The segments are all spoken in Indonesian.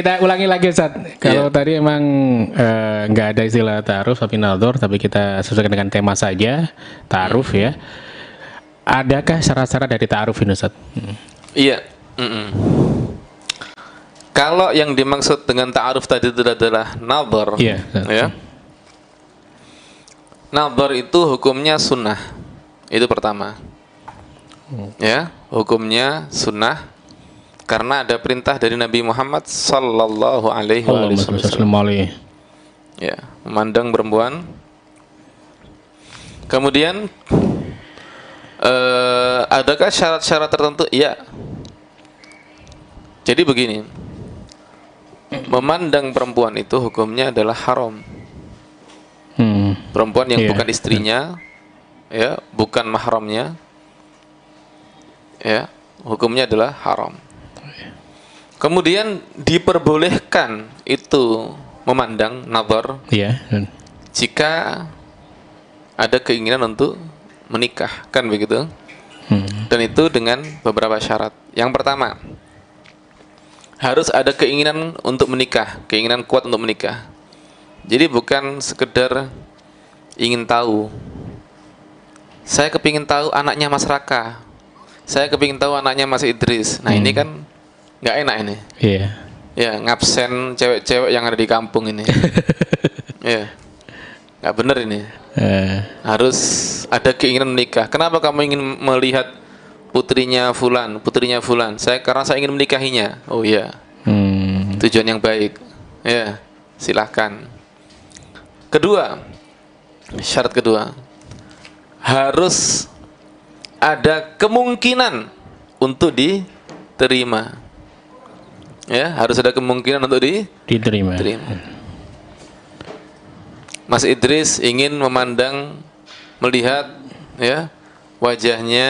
Kita ulangi lagi Ustaz. Kalau tadi emang nggak ada istilah ta'aruf tapi nadzor, tapi kita sesuaikan dengan tema saja, ta'aruf ya. Adakah syarat-syarat dari ta'aruf ini Ustaz? Iya. Kalau yang dimaksud dengan ta'aruf tadi itu adalah nadzor, Iya. ya. Nadzor itu hukumnya sunnah. Itu pertama. Ya, hukumnya sunnah. Karena ada perintah dari Nabi Muhammad sallallahu alaihi wasallam. Ya, memandang perempuan. Kemudian adakah syarat-syarat tertentu? Iya. Jadi begini. Memandang perempuan itu hukumnya adalah haram. Perempuan yang bukan istrinya, ya, bukan mahramnya, ya, hukumnya adalah haram. Kemudian diperbolehkan itu memandang nazar jika ada keinginan untuk menikah, kan begitu? Dan itu dengan beberapa syarat. Yang pertama, harus ada keinginan untuk menikah, keinginan kuat untuk menikah. Jadi bukan sekedar ingin tahu. Saya kepingin tahu anaknya Mas Raka, saya kepingin tahu anaknya Mas Idris. Nah ini kan nggak enak ini. Iya. Ya, ngabsen cewek-cewek yang ada di kampung ini. Ya, nggak benar ini. Harus ada keinginan menikah. Kenapa kamu ingin melihat putrinya Fulan? Karena saya ingin menikahinya. Oh iya. Tujuan yang baik. Ya, silahkan. Kedua, syarat kedua, harus ada kemungkinan untuk diterima. Ya, harus ada kemungkinan untuk diterima. Mas Idris ingin melihat ya wajahnya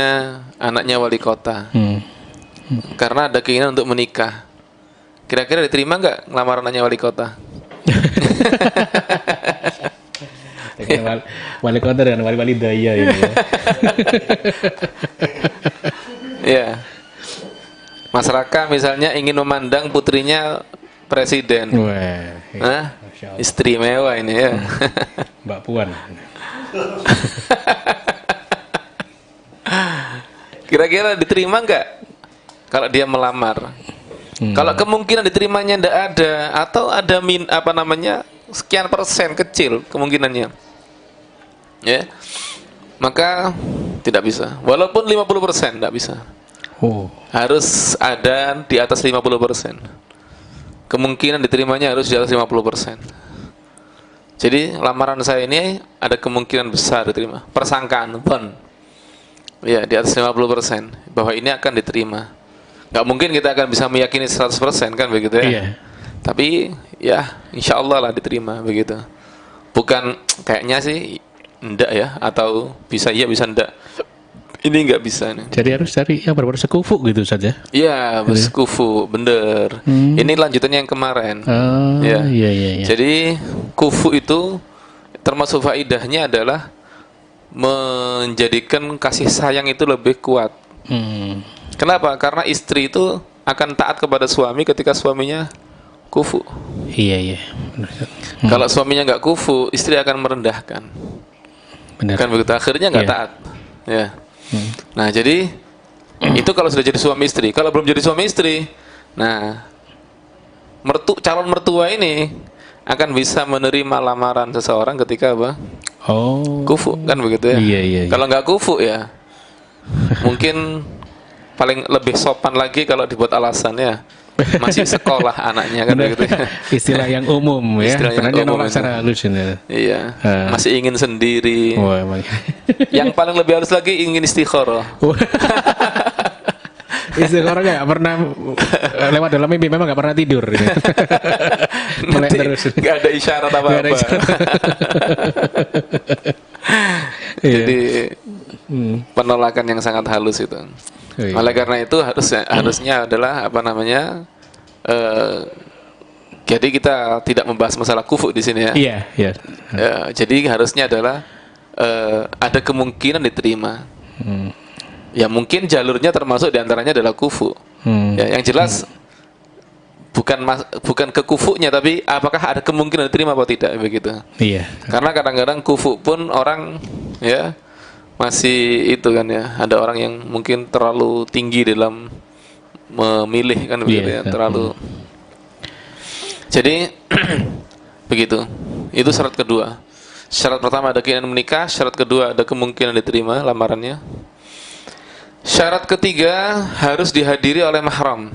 anaknya wali kota. Karena ada keinginan untuk menikah. Kira-kira diterima nggak ngelamar anaknya wali kota? Wali kota dengan wali-wali daya ini ya. Ya. Mas Raka misalnya ingin memandang putrinya presiden. Wah, istri mewah ini ya. Mbak Puan. Kira-kira diterima nggak kalau dia melamar? Kalau kemungkinan diterimanya tidak ada, atau ada sekian persen kecil kemungkinannya, ya, maka tidak bisa. Walaupun 50% tidak bisa. Harus ada di atas 50%. Kemungkinan diterimanya harus di atas 50%. Jadi lamaran saya ini ada kemungkinan besar diterima. Persangkaan pun, ya, di atas 50% bahwa ini akan diterima. Nggak mungkin kita akan bisa meyakini 100% kan begitu ya. Iya. Tapi ya insya Allah lah diterima begitu. Bukan kayaknya sih enggak ya, atau bisa iya bisa enggak. Ini nggak bisa nih. Jadi harus cari yang benar-benar sekufu gitu saja. Iya, bersekufu, bener. Ini lanjutannya yang kemarin. Iya. Jadi kufu itu termasuk faidahnya adalah menjadikan kasih sayang itu lebih kuat. Kenapa? Karena istri itu akan taat kepada suami ketika suaminya kufu. Iya. Kalau suaminya nggak kufu, istri akan merendahkan. Benar. Kan begitu, akhirnya nggak taat. Ya. Nah, jadi itu kalau sudah jadi suami istri. Kalau belum jadi suami istri, nah, calon mertua ini akan bisa menerima lamaran seseorang ketika apa? Kufu, kan begitu ya. Iya. Kalau nggak kufu ya, mungkin paling lebih sopan lagi kalau dibuat alasannya masih sekolah anaknya, kan begitu ya. Istilah yang umum ya. Istilah yang umum secara halus ini. Iya. Masih ingin sendiri. Emang. Yang paling lebih halus lagi ingin istikharah. Istikharah nggak pernah lewat dalam mimpi, memang nggak pernah tidur. Melek terus. Nggak ada isyarat apa-apa. Jadi penolakan yang sangat halus itu. Oleh karena itu harusnya adalah jadi kita tidak membahas masalah kufu di sini ya. Iya. Jadi harusnya adalah ada kemungkinan diterima. Ya mungkin jalurnya termasuk diantaranya adalah kufu. Ya, yang jelas bukan ke kufunya, tapi apakah ada kemungkinan diterima atau tidak begitu. Iya. Karena kadang-kadang kufu pun orang ya masih itu kan ya, ada orang yang mungkin terlalu tinggi dalam memilih kan begitu ya, terlalu. Jadi begitu. Itu syarat kedua. Syarat pertama ada keinginan menikah, syarat kedua ada kemungkinan diterima lamarannya. Syarat ketiga harus dihadiri oleh mahram.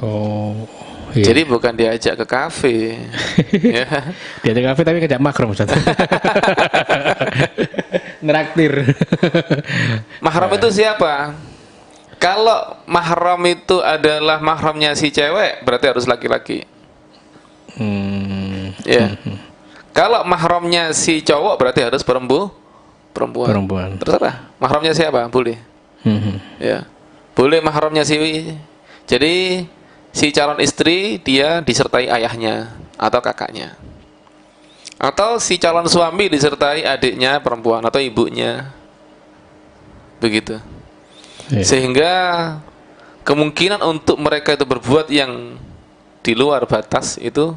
Oh. Iya. Jadi bukan diajak ke kafe. Ya. Diajak kafe tapi ngajak mahram Ustaz. Neraktir. Mahram itu siapa? Kalau mahram itu adalah mahramnya si cewek, berarti harus laki-laki. Ya. Kalau mahramnya si cowok, berarti harus perempuan. Terserah. Mahramnya siapa? Boleh. Ya. Boleh mahramnya jadi si calon istri dia disertai ayahnya atau kakaknya. Atau si calon suami disertai adiknya perempuan atau ibunya. Begitu. Yeah. Sehingga kemungkinan untuk mereka itu berbuat yang di luar batas itu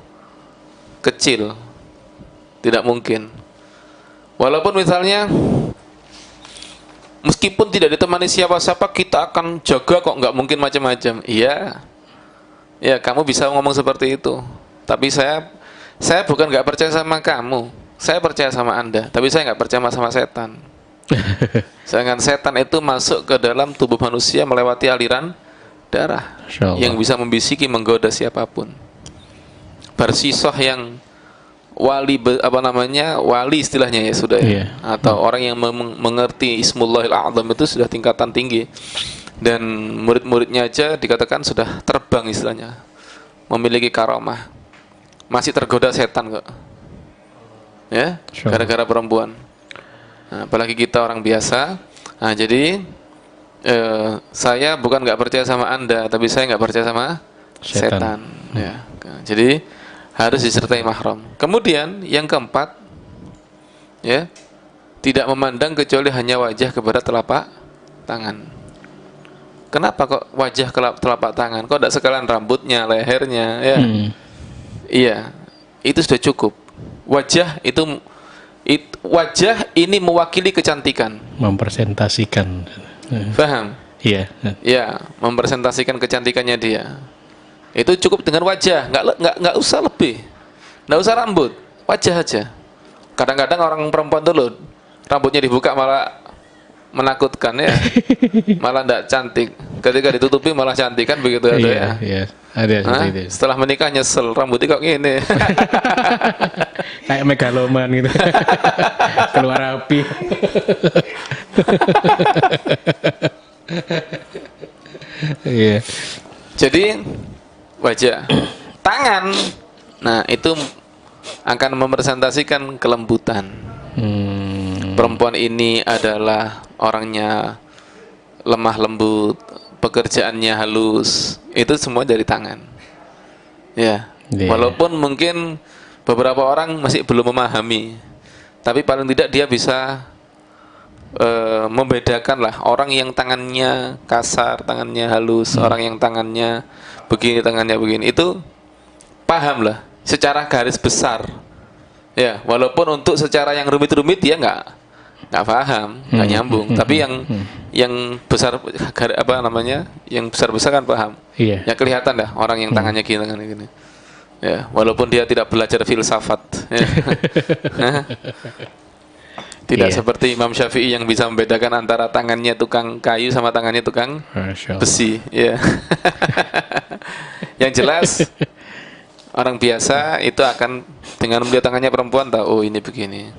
kecil. Tidak mungkin. Walaupun misalnya meskipun tidak ditemani siapa-siapa, kita akan jaga kok, nggak mungkin macam-macam. Iya. Ya, kamu bisa ngomong seperti itu. Tapi saya bukan nggak percaya sama kamu. Saya percaya sama Anda, tapi saya nggak percaya sama setan. Sedangkan setan itu masuk ke dalam tubuh manusia melewati aliran darah yang bisa membisiki, menggoda siapapun. Barsisoh yang wali wali istilahnya ya sudah ya. Atau orang yang mengerti Ismullahil A'zam itu sudah tingkatan tinggi. Dan murid-muridnya aja dikatakan sudah terbang istilahnya, memiliki karomah, masih tergoda setan kok ya, gara-gara perempuan. Nah, apalagi kita orang biasa. Nah, jadi saya bukan nggak percaya sama Anda, tapi saya nggak percaya sama setan. Ya. Jadi harus disertai mahram. Kemudian yang keempat, ya, tidak memandang kecuali hanya wajah kepada telapak tangan. Kenapa kok wajah ke telapak tangan? Kok tidak sekalian rambutnya, lehernya, ya? Iya, itu sudah cukup. Wajah wajah ini mewakili kecantikan. Mempresentasikan. Paham? Iya. Ya, mempresentasikan kecantikannya dia. Itu cukup dengan wajah, nggak usah lebih, nggak usah rambut, wajah aja. Kadang-kadang orang perempuan dulu rambutnya dibuka malah menakutkan ya, malah tidak cantik. Ketika ditutupi malah cantik kan begitu ada ya. Iya, ada seperti itu. Setelah menikah nyesel rambutnya kok gini. Kayak megaloman gitu. Keluar api. Iya. Jadi wajah, tangan, nah itu akan merepresentasikan kelembutan. Perempuan ini adalah orangnya lemah lembut, pekerjaannya halus, itu semua dari tangan. Ya, walaupun mungkin beberapa orang masih belum memahami, tapi paling tidak dia bisa membedakan lah orang yang tangannya kasar, tangannya halus, orang yang tangannya begini, tangannya begini, itu paham lah secara garis besar. Ya, walaupun untuk secara yang rumit-rumit dia nggak paham, nggak nyambung. Tapi yang besar yang besar-besar kan paham. Iya. Ya kelihatan dah orang yang tangannya gini, tangannya gini. Ya, walaupun dia tidak belajar filsafat. Ya. Tidak seperti Imam Syafi'i yang bisa membedakan antara tangannya tukang kayu sama tangannya tukang besi. Ya. Yang jelas orang biasa itu akan dengan melihat tangannya perempuan tahu, oh ini begini,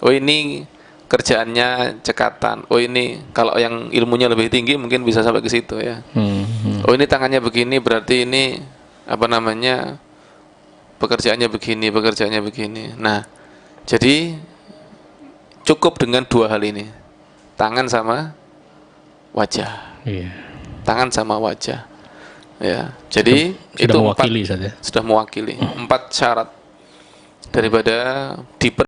oh ini kerjaannya cekatan, oh ini kalau yang ilmunya lebih tinggi mungkin bisa sampai ke situ ya. Oh ini tangannya begini berarti ini pekerjaannya begini. Nah, jadi cukup dengan dua hal ini, tangan sama wajah. Tangan sama wajah. Ya, jadi sudah itu mewakili saja. Sudah mewakili 4 syarat daripada